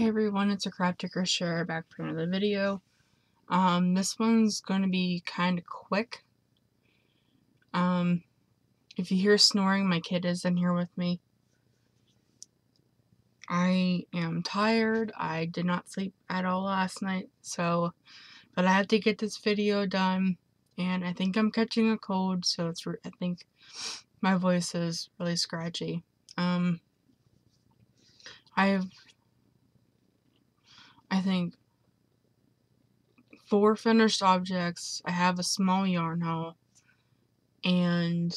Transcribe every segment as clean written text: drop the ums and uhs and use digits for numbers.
Hey everyone, it's a Crafty Crochet back for another video. This one's going to be kind of quick. If you hear snoring, my kid is in here with me. I am tired. I did not sleep at all last night, but I have to get this video done, and I think I'm catching a cold, so I think my voice is really scratchy. I think 4 finished objects. I have a small yarn haul, and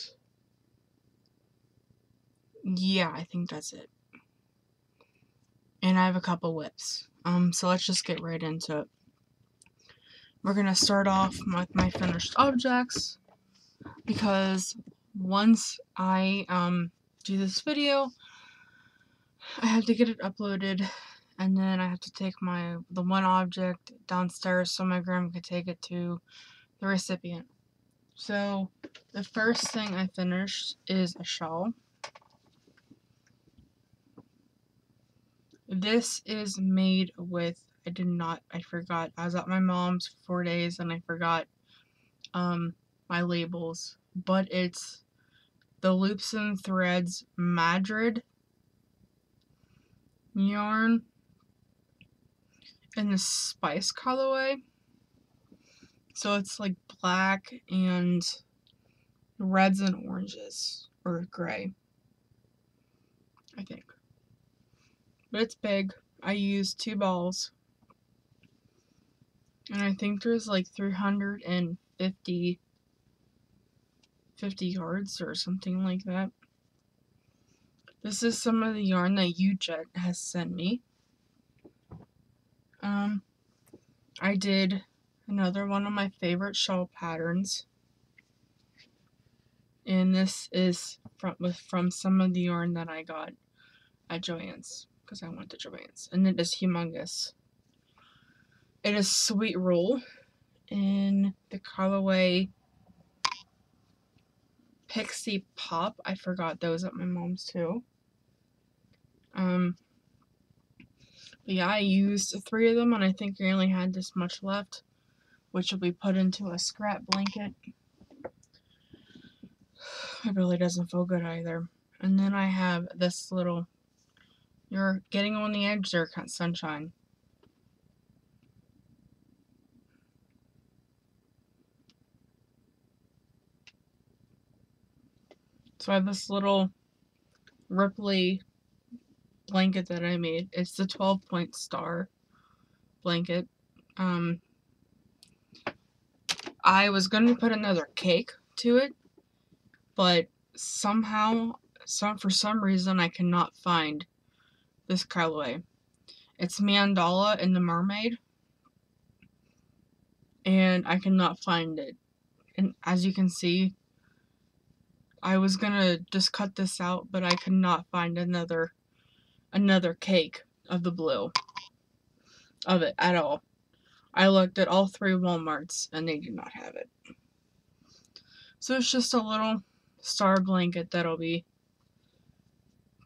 yeah, I think that's it. And I have a couple whips. So let's just get right into it. We're gonna start off with my finished objects, because once I do this video, I have to get it uploaded, and then I have to take the one object downstairs so my grandma can take it to the recipient. So the first thing I finished is a shawl. This is made with, I forgot. I was at my mom's for 4 days and I forgot my labels. But it's the Loops and Threads Madrid yarn in the Spice colorway. So it's like black and reds and oranges, or gray, I think. But it's big. I used 2 balls. And I think there's like 350 yards or something like that. This is some of the yarn that UJet has sent me. I did another one of my favorite shawl patterns. And this is from some of the yarn that I got at Joann's, because I went to Joann's. And it is humongous. It is Sweet Roll in the colorway Pixie Pop. I forgot those at my mom's too. But yeah, I used 3 of them, and I think I only had this much left, which will be put into a scrap blanket. It really doesn't feel good either. And then I have this little, you're getting on the edge there, sunshine. So I have this little Ripley blanket that I made. It's the 12-point star blanket. I was going to put another cake to it, but for some reason, I cannot find this colorway. It's Mandala in the Mermaid, and I cannot find it. And as you can see, I was gonna just cut this out, but I could not find another cake of the blue of it at all. I looked at all 3 Walmarts and they did not have it. So it's just a little star blanket that'll be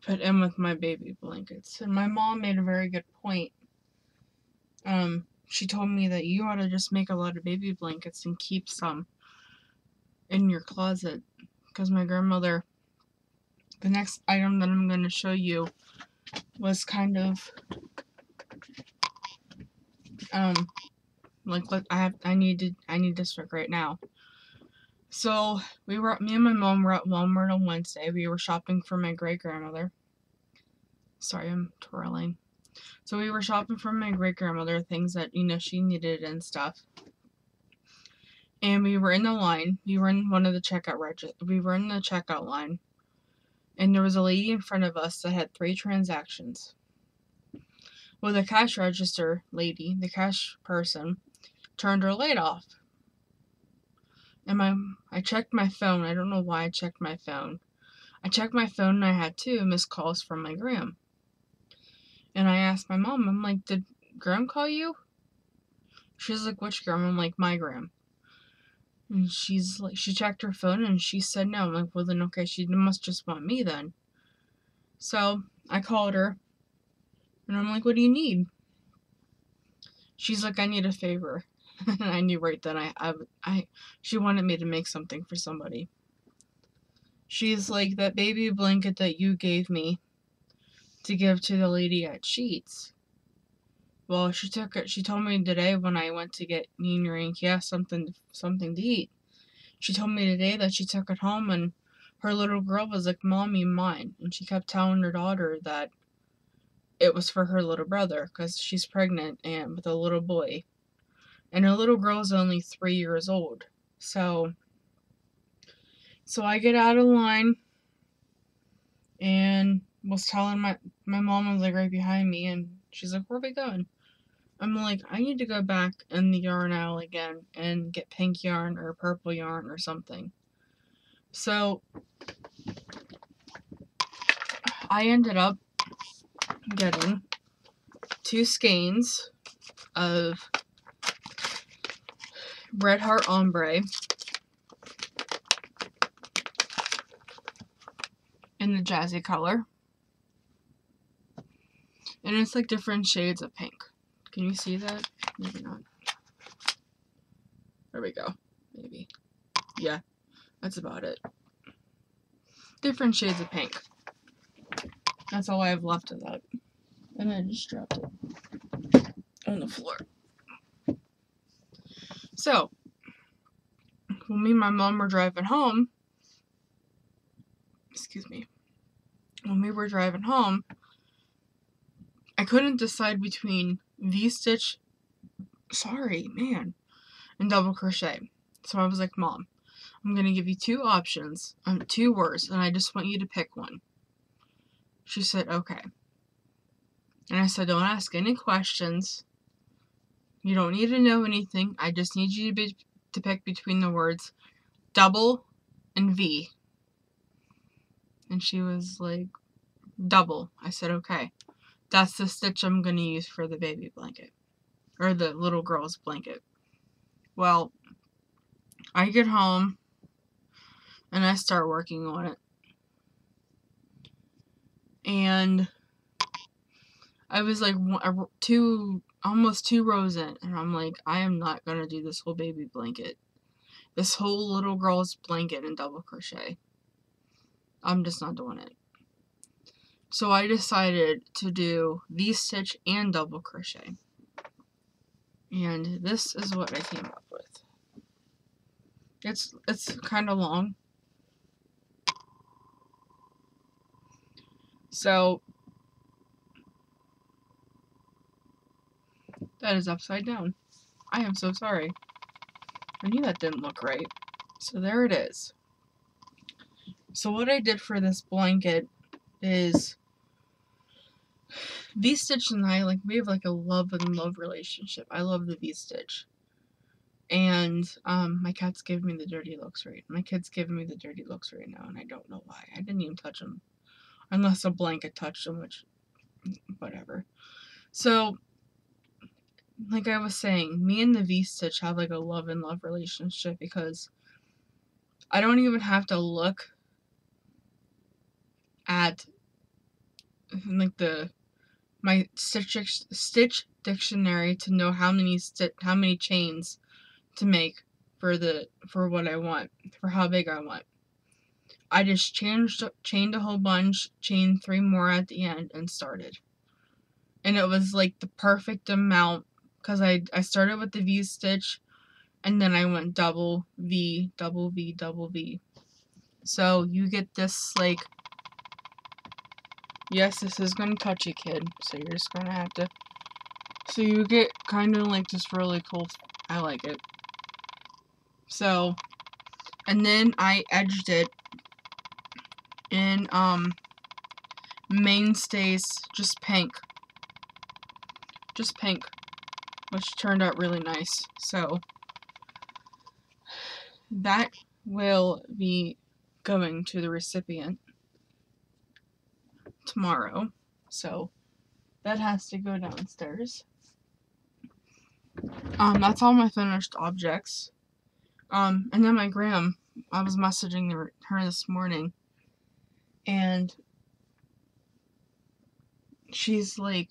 put in with my baby blankets. And my mom made a very good point. She told me that you ought to just make a lot of baby blankets and keep some in your closet, because my grandmother, the next item that I'm going to show you was kind of I need this right now. So me and my mom were at Walmart on Wednesday. We were shopping for my great grandmother. Sorry, I'm twirling. So we were shopping for my great grandmother, things that she needed and stuff. And we were in the line. We were in the checkout line. And there was a lady in front of us that had 3 transactions. Well, the cash register lady, the cash person, turned her light off. And I checked my phone. I don't know why I checked my phone. I checked my phone and I had 2 missed calls from my gram. And I asked my mom, I'm like, did Gram call you? She's like, which Gram? I'm like, my Gram. And she's like, she checked her phone and she said no. I'm like, well then okay, she must just want me then. So I called her And I'm like, what do you need? She's like, I need a favor. And I knew right then she wanted me to make something for somebody. She's like, that baby blanket that you gave me to give to the lady at Sheetz. Well, she told me today when I went to get something to eat. She told me today that she took it home and her little girl was like, Mommy, mine. And she kept telling her daughter that it was for her little brother because she's pregnant and with a little boy. And her little girl is only 3 years old. So I get out of line and was telling my mom was like right behind me and she's like, where are we going? I'm like, I need to go back in the yarn aisle again and get pink yarn or purple yarn or something. So I ended up getting 2 skeins of Red Heart Ombre in the jazzy color. And it's like different shades of pink. Can you see that? Maybe not. There we go. Maybe. Yeah, that's about it. Different shades of pink. That's all I have left of that. And I just dropped it on the floor. So, when me and my mom were driving home, when we were driving home, I couldn't decide between V-stitch, and double crochet. So I was like, Mom, I'm going to give you 2 options, 2 words, and I just want you to pick one. She said, okay. And I said, don't ask any questions. You don't need to know anything. I just need you to pick between the words double and V. And she was like, double. I said, okay. That's the stitch I'm going to use for the baby blanket. Or the little girl's blanket. Well, I get home and I start working on it. And I was like almost 2 rows in. And I'm like, I am not going to do this whole baby blanket. This whole little girl's blanket in double crochet. I'm just not doing it. So I decided to do V-stitch and double crochet. And this is what I came up with. It's kind of long. So that is upside down. I am so sorry. I knew that didn't look right. So there it is. So what I did for this blanket is V-stitch and I, we have a love and love relationship. I love the V-stitch. And my cat's giving me the dirty looks my kid's giving me the dirty looks right now, and I don't know why. I didn't even touch them. Unless a blanket touched them, which, whatever. So, like I was saying, me and the V-stitch have a love and love relationship because I don't even have to look at my stitch dictionary to know how many chains to make for what I want, for how big I want. I just chained a whole bunch, chained 3 more at the end, and started. And it was the perfect amount because I started with the V-stitch and then I went double V, double V, double V. So you get this yes, this is going to touch you, kid. So you're just going to have to, so you get kind of this really cool, I like it. So, and then I edged it in Mainstays just pink, which turned out really nice. So that will be going to the recipient tomorrow. So that has to go downstairs. That's all my finished objects. And then my gram, I was messaging her this morning, and she's like,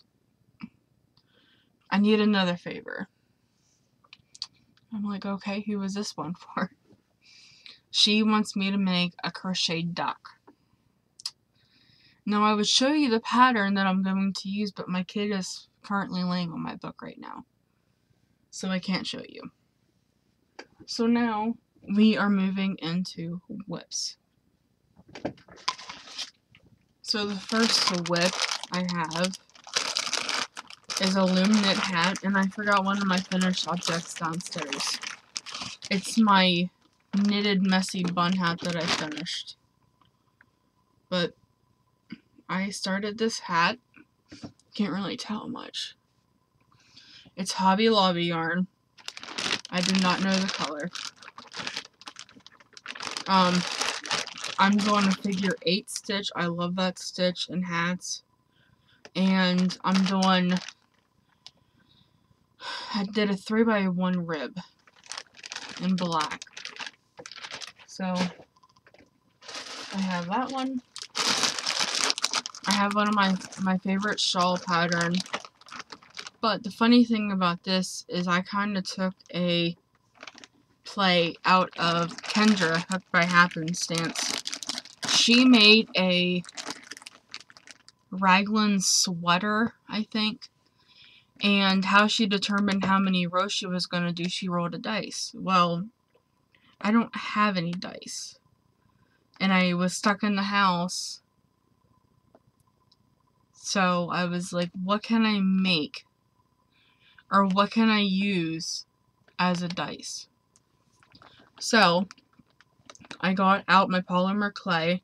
I need another favor. I'm like, okay, who is this one for? She wants me to make a crocheted duck. Now I would show you the pattern that I'm going to use, but my kid is currently laying on my book right now, so I can't show you. So now we are moving into whips. So the first whip I have is a loom knit hat, and I forgot one of my finished objects downstairs. It's my knitted messy bun hat that I finished. But I started this hat. Can't really tell much. It's Hobby Lobby yarn. I do not know the color. I'm doing a figure 8 stitch. I love that stitch in hats. And I did a 3x1 rib in black. So I have that one. I have one of my favorite shawl pattern. But the funny thing about this is I kind of took a play out of Kendra, Hooked by Happenstance. She made a raglan sweater, I think. And how she determined how many rows she was going to do, she rolled a dice. Well, I don't have any dice. And I was stuck in the house. So I was like, what can I make? Or what can I use as a dice? So I got out my polymer clay.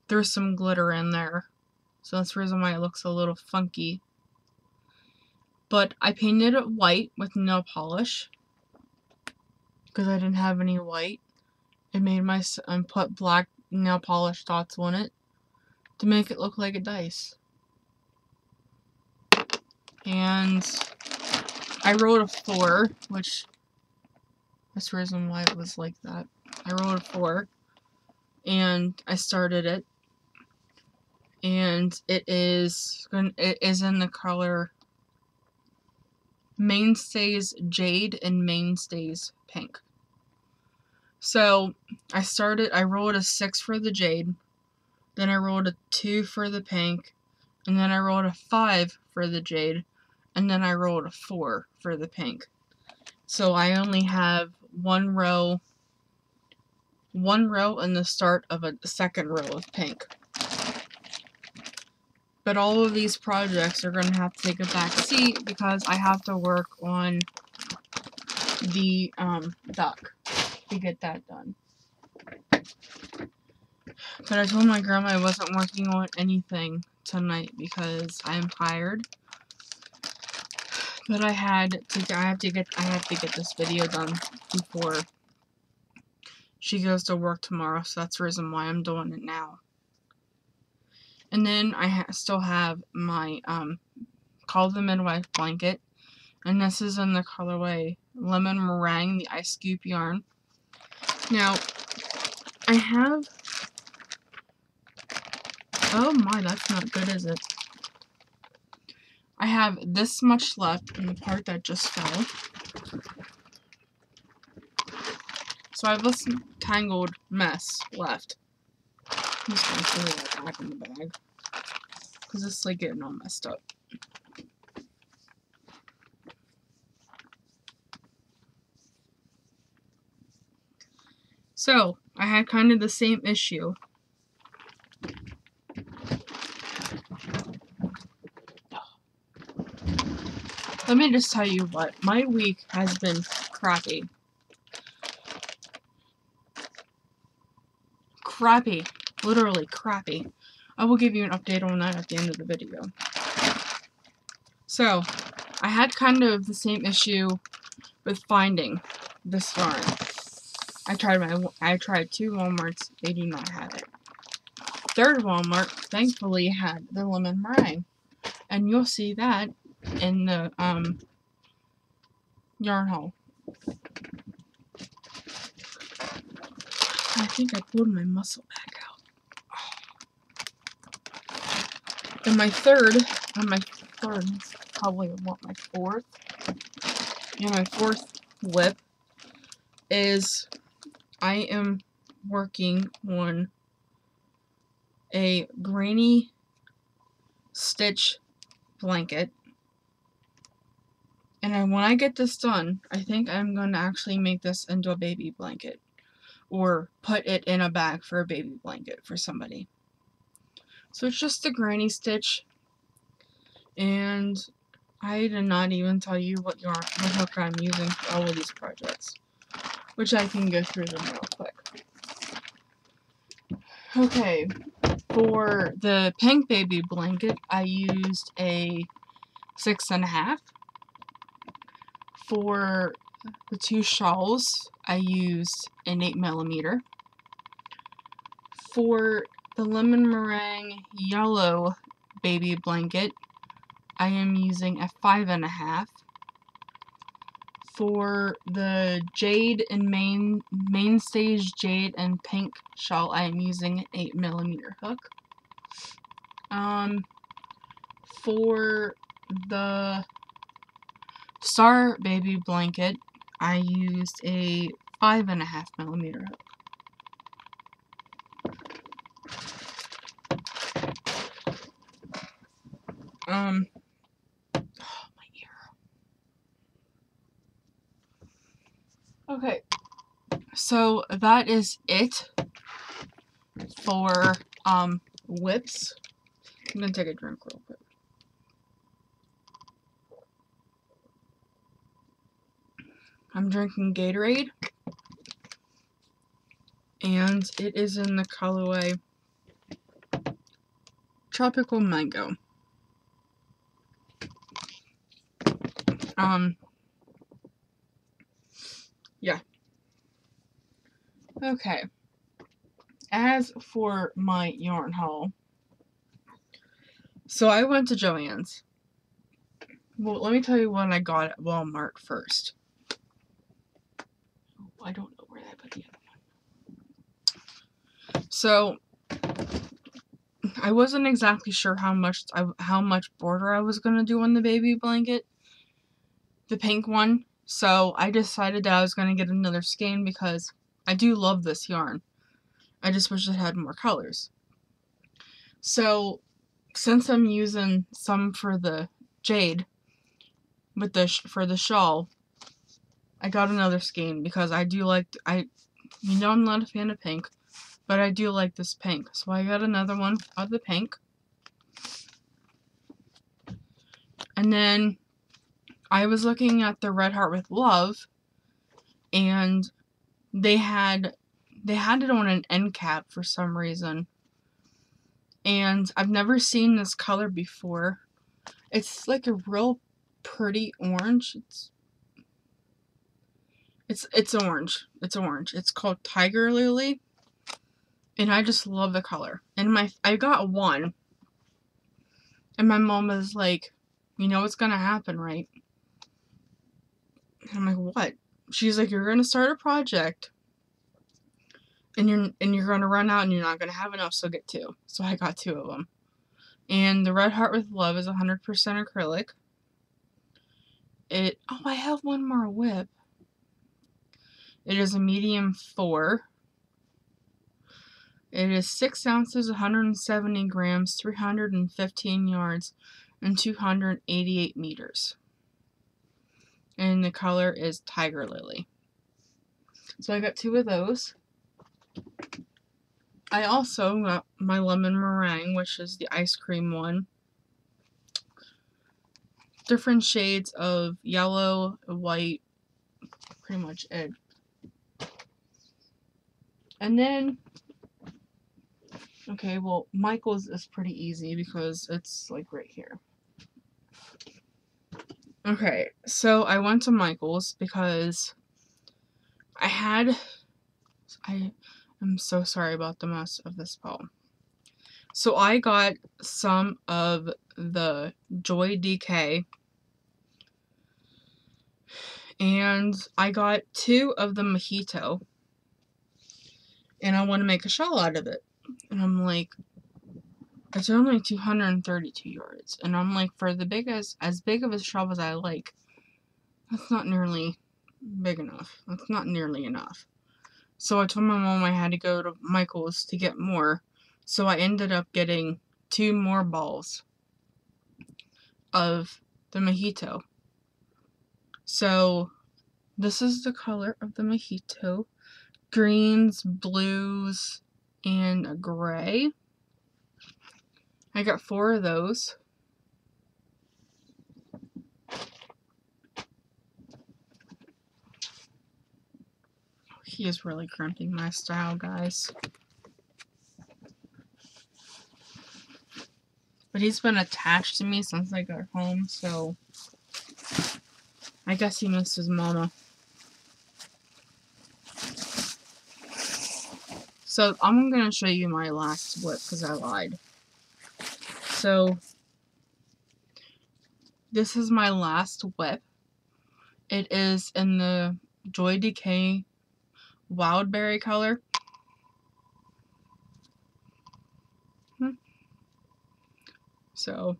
There's some glitter in there. So that's the reason why it looks a little funky. But I painted it white with nail polish. Because I didn't have any white. And put black nail polish dots on it. To make it look like a dice. And I rolled a 4, which that's the reason why it was like that. I rolled a 4, and I started it, and it is in the color Mainstays Jade and Mainstays Pink. So I rolled a 6 for the Jade, then I rolled a 2 for the Pink, and then I rolled a 5 for the Jade, and then I rolled a 4 for the Pink. So I only have one row in the start of a second row of pink. But all of these projects are going to have to take a back seat because I have to work on the duck to get that done. But I told my grandma I wasn't working on anything tonight because I'm tired. But I have to get this video done before she goes to work tomorrow, so that's the reason why I'm doing it now. And then I still have my Call the Midwife blanket, and this is in the colorway Lemon Meringue, the Ice Scoop yarn. Now, I have, oh my, that's not good, is it? I have this much left in the part that just fell. So I have this tangled mess left. I'm just going to throw that back in the bag. Because it's like getting all messed up. So, I had kind of the same issue. Let me just tell you what, my week has been crappy. Crappy. Literally crappy. I will give you an update on that at the end of the video. So, I had kind of the same issue with finding this yarn. I tried 2 Walmarts, they do not have it. Third Walmart, thankfully, had the Lemon Meringue. And you'll see that in the yarn haul. I think I pulled my muscle back out. And my third probably what, my fourth? Yeah, my fourth whip is I am working on a granny stitch blanket. And when I get this done, I think I'm going to actually make this into a baby blanket. Or put it in a bag for a baby blanket for somebody. So it's just a granny stitch. And I did not even tell you what hook I'm using for all of these projects. Which I can go through them real quick. Okay, for the pink baby blanket, I used a 6.5. For the two shawls, I used an 8mm. For the lemon meringue yellow baby blanket, I am using a 5.5. For the jade and main stage jade and pink shawl, I am using an 8mm hook. For the star baby blanket, I used a 5.5mm hook. Oh, my ear. Okay, so that is it for whips. I'm gonna take a drink real quick. I'm drinking Gatorade, and it is in the colorway Tropical Mango. Yeah. Okay. As for my yarn haul, so I went to Joann's. Well, let me tell you what I got at Walmart first. I don't know where I put the other one. So, I wasn't exactly sure how much border I was gonna do on the baby blanket, the pink one. So I decided that I was gonna get another skein because I do love this yarn. I just wish it had more colors. So since I'm using some for the jade for the shawl, I got another skein because I do like I'm not a fan of pink, but I do like this pink. So I got another one of the pink. And then I was looking at the Red Heart with Love, and they had it on an end cap for some reason. And I've never seen this color before. It's like a real pretty orange. It's orange. It's orange. It's called Tiger Lily. And I just love the color. And I got one. And my mom was like, you know what's gonna happen, right? And I'm like, what? She's like, you're gonna start a project. And you're gonna run out and you're not gonna have enough, so get two. So I got two of them. And the Red Heart with Love is 100% acrylic. I have one more whip. It is a medium 4. It is 6 ounces, 170 grams, 315 yards, and 288 meters. And the color is Tiger Lily. So I got two of those. I also got my lemon meringue, which is the ice cream one. Different shades of yellow, white, pretty much it. And then, okay, well, Michael's is pretty easy because it's like right here. Okay, so I went to Michael's because I'm so sorry about the mess of this poem. So I got some of the Joy DK, and I got 2 of the mojito, and I want to make a shawl out of it. And I'm like, it's only 232 yards. And I'm like, for as big of a shop as I like, that's not nearly big enough. That's not nearly enough. So I told my mom I had to go to Michael's to get more. So I ended up getting 2 more balls of the mojito. So this is the color of the mojito. Greens, blues, and a gray. I got 4 of those. He is really cramping my style, guys. But he's been attached to me since I got home, so I guess he missed his mama. So I'm going to show you my last whip because I lied. So this is my last whip. It is in the Joy Decay Wildberry color. So,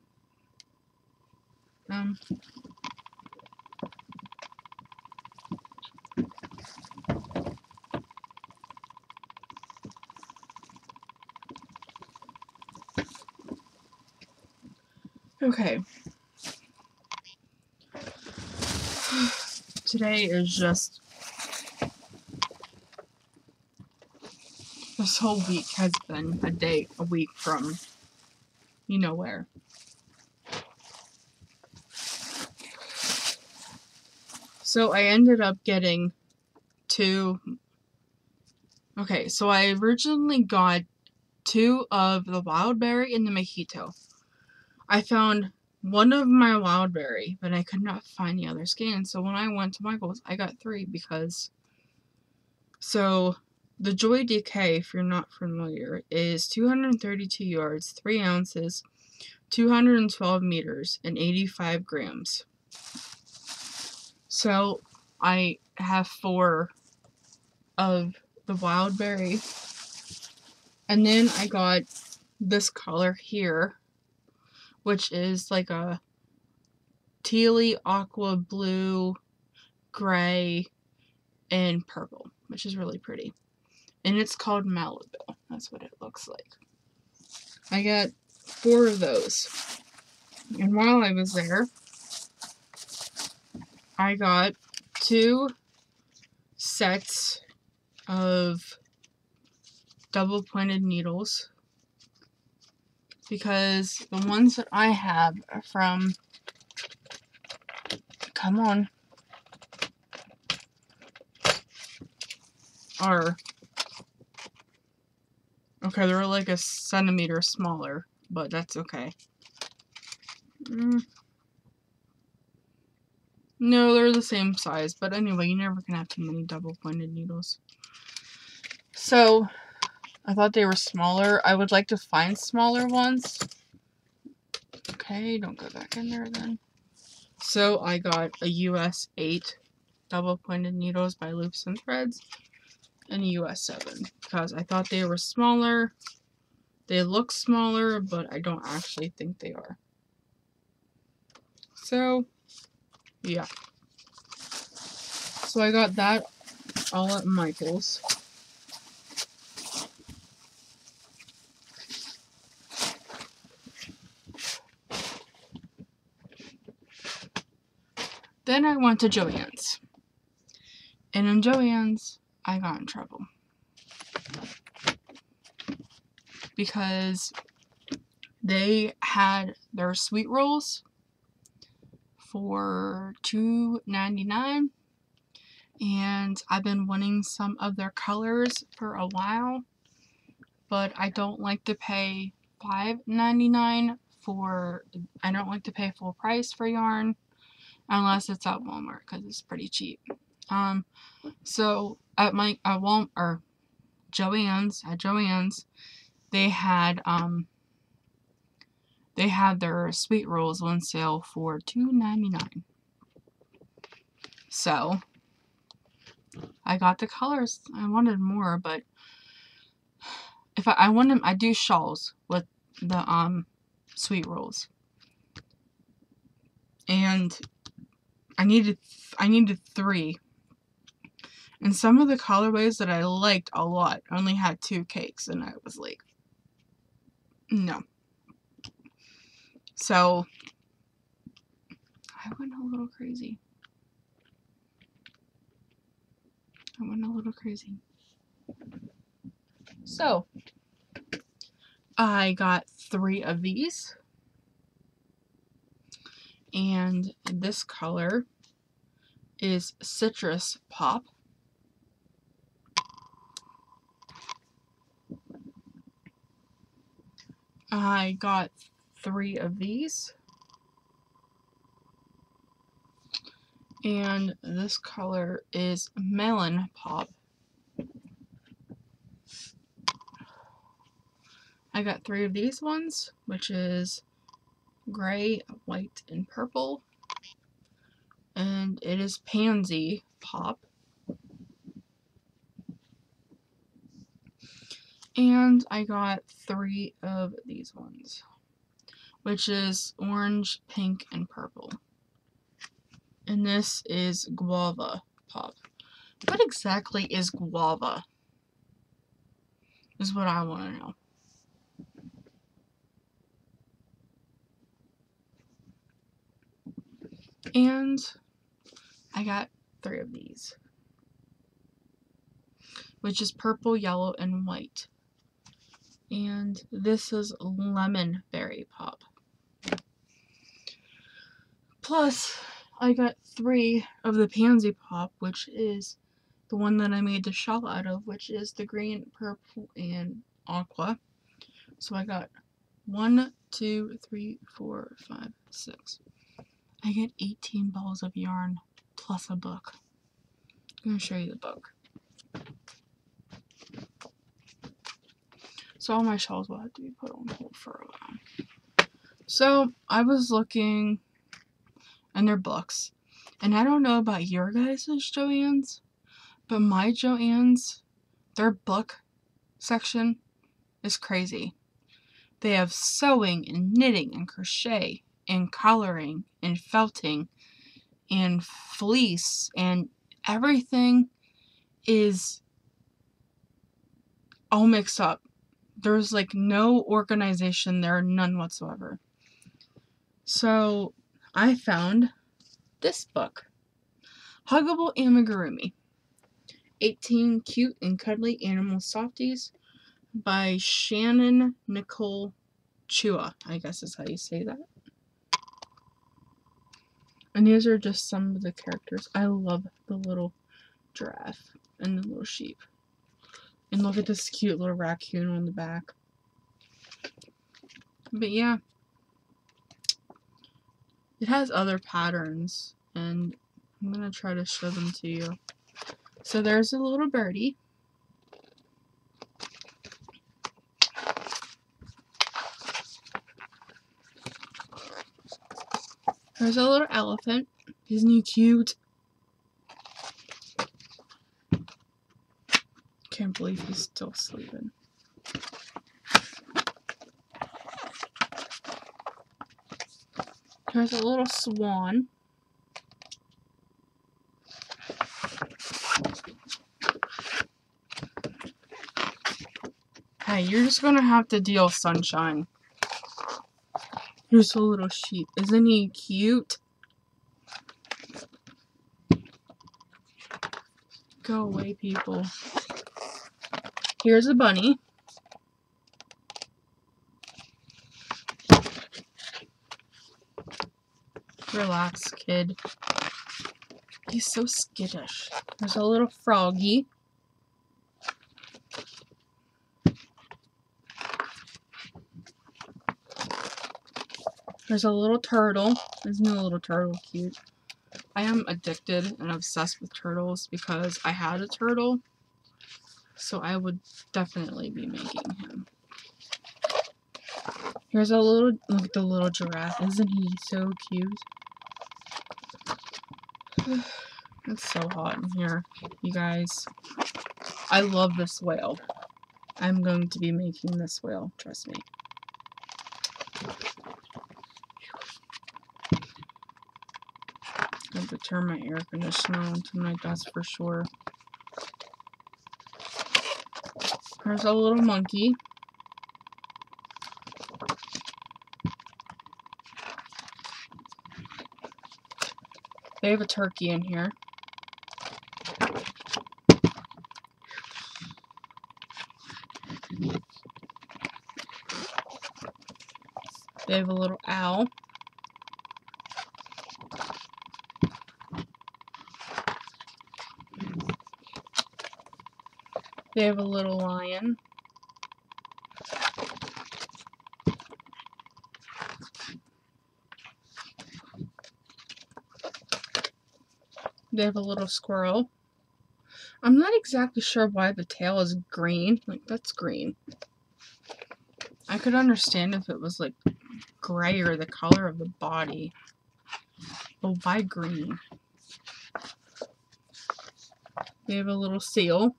okay. Today is just, this whole week has been a week from you know where. So I ended up getting 2. Okay, so I originally got 2 of the Wildberry and the mojito. I found one of my Wildberry, but I could not find the other skein. So when I went to Michael's, I got 3 because... So, the Joy Decay, if you're not familiar, is 232 yards, 3 ounces, 212 meters, and 85 grams. So, I have 4 of the Wildberry. And then I got this color here, which is like a tealy, aqua blue, gray, and purple, which is really pretty. And it's called Malibu. That's what it looks like. I got 4 of those. And while I was there, I got 2 sets of double-pointed needles. Because the ones that I have are from... Come on. Okay, they're like a centimeter smaller, but that's okay. No, they're the same size, but anyway, you never can have too many double-pointed needles. So, I thought they were smaller. I would like to find smaller ones. Okay, don't go back in there then. So, I got a US 8 double-pointed needles by Loops and Threads and a US 7 because I thought they were smaller. They look smaller, but I don't actually think they are. So, yeah. So I got that all at Michael's. Then I went to Joann's. And in Joann's, I got in trouble. Because they had their sweet rolls for $2.99. And I've been wanting some of their colors for a while. But I don't like to pay $5.99 for... I don't like to pay full price for yarn. Unless it's at Walmart, because it's pretty cheap. So at Joann's, they had their sweet rolls on sale for $2.99. So I got the colors. I wanted more, but if I do shawls with sweet rolls. And I needed 3. And some of the colorways that I liked a lot only had 2 cakes, and I was like, no. So I went a little crazy. So I got 3 of these, and this color is Citrus Pop. I got 3 of these, and this color is Melon Pop. I got 3 of these ones, which is gray, white, and purple, and it is Pansy Pop. And I got 3 of these ones, which is orange, pink, and purple. And this is Guava Pop. What exactly is guava? Is what I want to know. And I got 3 of these, which is purple, yellow, and white. And this is Lemon Berry Pop. Plus, I got 3 of the Pansy Pop, which is the one that I made the shell out of, which is the green, purple, and aqua. So I got 1, 2, 3, 4, 5, 6. I get 18 balls of yarn plus a book. I'm going to show you the book. So all my shells will have to be put on hold for a while. So I was looking in their books, and I don't know about your guys' Joann's, but my Joann's, their book section is crazy. They have sewing and knitting and crochet and coloring and felting and fleece, and everything is all mixed up. There's like no organization there, none whatsoever. So I found this book, Huggable Amigurumi, 18 Cute and Cuddly Animal Softies by Shannon Nicole Chua, I guess is how you say that. And these are just some of the characters. I love the little giraffe and the little sheep. And look at this cute little raccoon on the back. But yeah, it has other patterns, and I'm going to try to show them to you. So there's a little birdie. There's a little elephant. Isn't he cute? Can't believe he's still sleeping. Here's a little swan. Hey, you're just gonna have to deal sunshine. Here's a little sheep. Isn't he cute? Go away, people. Here's a bunny. Relax, kid. He's so skittish. There's a little froggy. There's a little turtle. Isn't a little turtle cute? I am addicted and obsessed with turtles because I had a turtle. So I would definitely be making him. Here's a little, look at the little giraffe. Isn't he so cute? It's so hot in here, you guys. I love this whale. I'm going to be making this whale, trust me. have to turn my air conditioner on tonight, that's for sure. There's a little monkey. They have a turkey in here. They have a little owl. They have a little lion. They have a little squirrel. I'm not exactly sure why the tail is green. Like, that's green. I could understand if it was, like, gray or the color of the body. But why green? They have a little seal,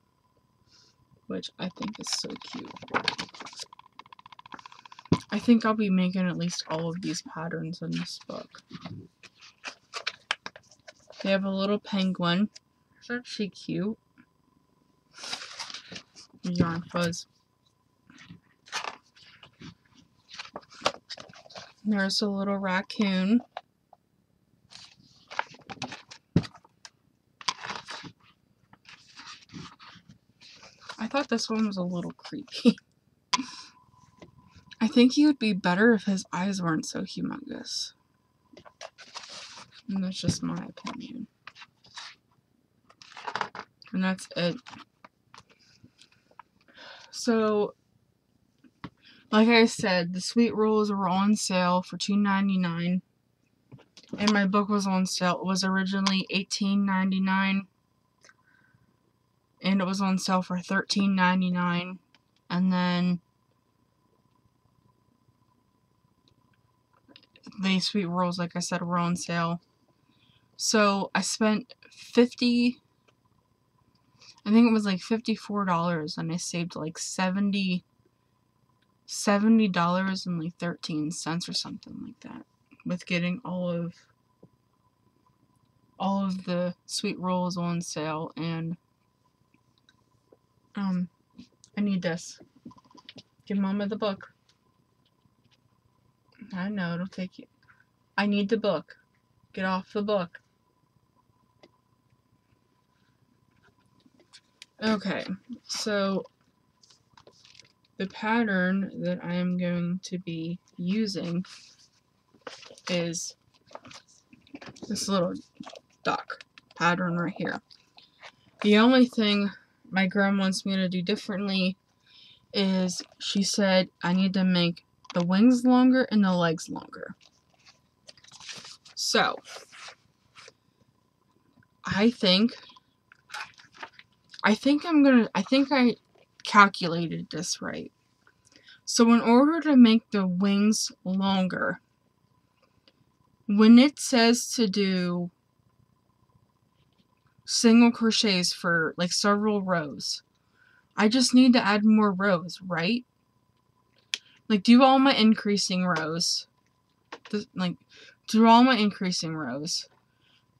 which I think is so cute. I think I'll be making at least all of these patterns in this book. They have a little penguin. Isn't she cute? Yarn fuzz. There's a little raccoon. I thought this one was a little creepy. I think he would be better if his eyes weren't so humongous. And that's just my opinion. And that's it. So, like I said, the Sweet Rolls were on sale for $2.99. And my book was on sale. It was originally $18.99. And it was on sale for $13.99. And then the Sweet Rolls, like I said, were on sale. So I spent I think it was like $54, and I saved like $70 and like 13 cents or something like that with getting all of the Sweet Rolls on sale. And I need this. Give Mama the book. I know, it'll take you. I need the book. Get off the book. Okay, so the pattern that I am going to be using is this little duck pattern right here. The only thing my grandma wants me to do differently is she said I need to make the wings longer and the legs longer. So, I think I calculated this right. So in order to make the wings longer, when it says to do single crochets for like several rows, I just need to add more rows, right? Like do all my increasing rows.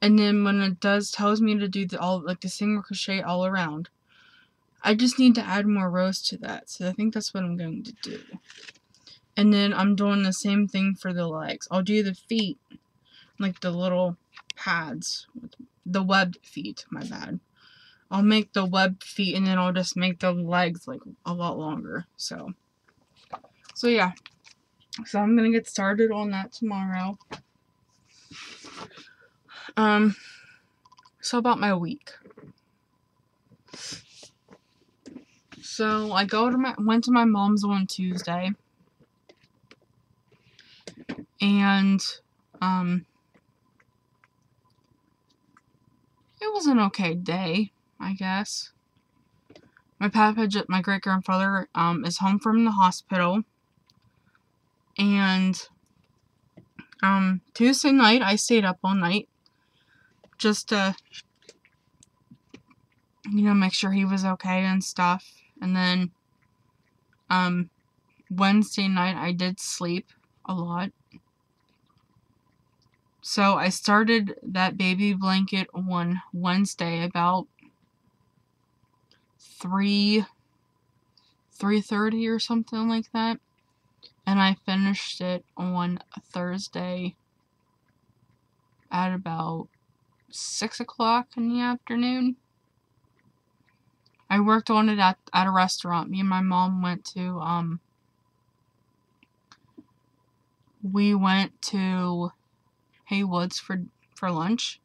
And then when it tells me to do the single crochet all around, I just need to add more rows to that. So I think that's what I'm going to do. And then I'm doing the same thing for the legs. I'll do the feet, like the little pads, the webbed feet, my bad. I'll make the webbed feet, and then I'll just make the legs like a lot longer. So yeah. So I'm gonna get started on that tomorrow. So about my week. So I went to my mom's on Tuesday, and it was an okay day, I guess. My great grandfather is home from the hospital, and Tuesday night I stayed up all night just to make sure he was okay and stuff. And then Wednesday night I did sleep a lot. So I started that baby blanket on Wednesday about 3:30 or something like that. And I finished it on Thursday at about 6 o'clock in the afternoon. I worked on it at a restaurant. Me and my mom went to, we went to Haywood's for lunch.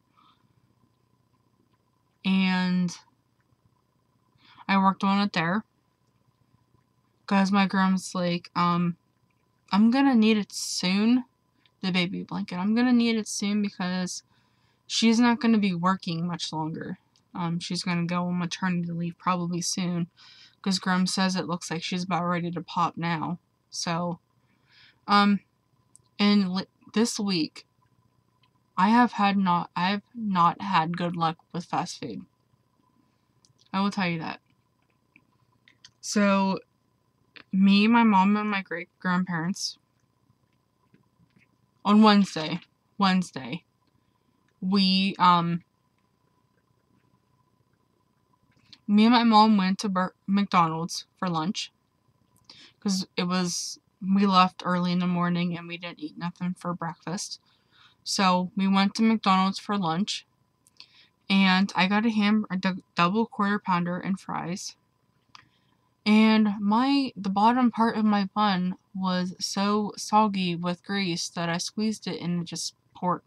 And I worked on it there. Because my grandma's like, I'm gonna need it soon. The baby blanket. I'm gonna need it soon because she's not gonna be working much longer. She's gonna go on maternity leave probably soon. Because Graham says it looks like she's about ready to pop now. So, and this week, I have not had good luck with fast food. I will tell you that. So, me, my mom, and my great-grandparents, on Wednesday, we, me and my mom went to McDonald's for lunch. Because we left early in the morning and we didn't eat nothing for breakfast. So, we went to McDonald's for lunch. And I got a double quarter pounder and fries. And the bottom part of my bun was so soggy with grease that I squeezed it and it just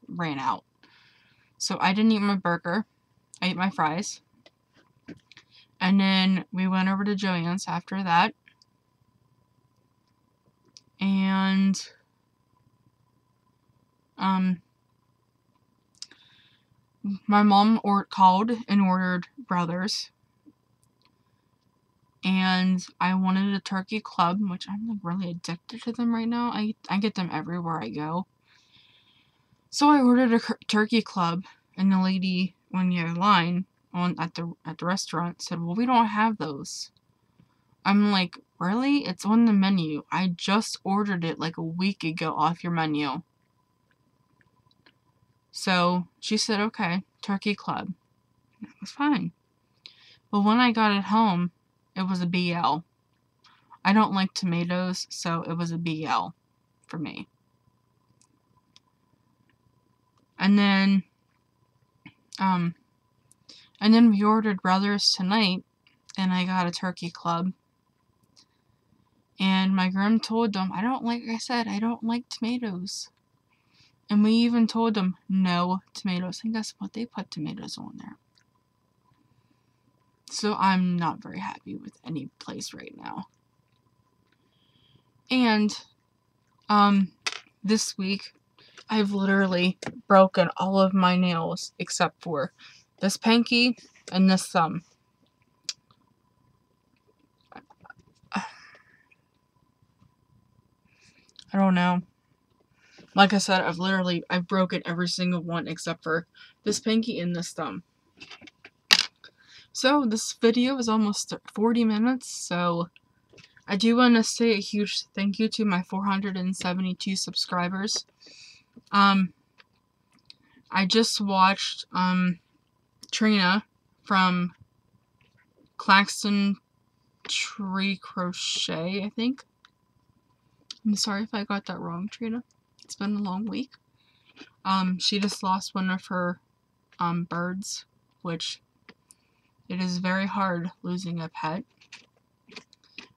ran out. So I didn't eat my burger. I ate my fries. And then we went over to Joann's after that. And my mom called and ordered Brothers. And I wanted a turkey club, which I'm like really addicted to them right now. I get them everywhere I go. So I ordered a turkey club, and the lady on the other line at the restaurant said, "Well, we don't have those." I'm like, "Really? It's on the menu. I just ordered it like a week ago off your menu." So she said, "Okay, turkey club." It was fine. But when I got it home, it was a BL. I don't like tomatoes, so it was a BL for me. And then we ordered Brothers tonight, and I got a turkey club. And my grandma told them, I don't like tomatoes. And we even told them, no tomatoes. And guess what? They put tomatoes on there. So I'm not very happy with any place right now. And, this week, I've literally broken all of my nails except for this pinky and this thumb. I don't know. Like I said, I've broken every single one except for this pinky and this thumb. So this video is almost 40 minutes, so I do want to say a huge thank you to my 472 subscribers. I just watched Trina from Claxton Tree Crochet, I think. I'm sorry if I got that wrong, Trina. It's been a long week. She just lost one of her birds, which it is very hard losing a pet.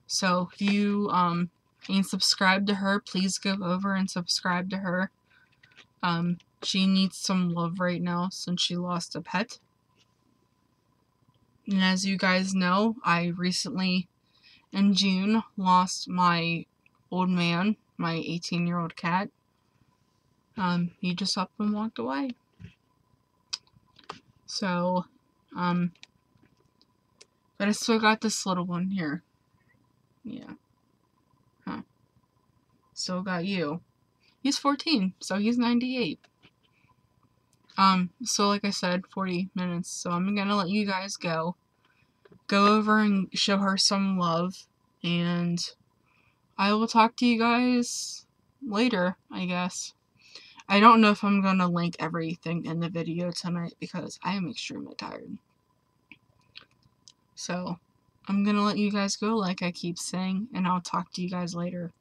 So if you ain't subscribed to her, please go over and subscribe to her. She needs some love right now since she lost a pet. And as you guys know, I recently, in June, lost my old man, my 18-year-old cat. He just up and walked away. So, but I still got this little one here. Yeah. Huh. Still got you. He's 14, so he's 98. So like I said, 40 minutes, so I'm gonna let you guys go. Go over and show her some love, and I will talk to you guys later, I guess. I don't know if I'm going to link everything in the video tonight because I am extremely tired. So, I'm going to let you guys go like I keep saying, and I'll talk to you guys later.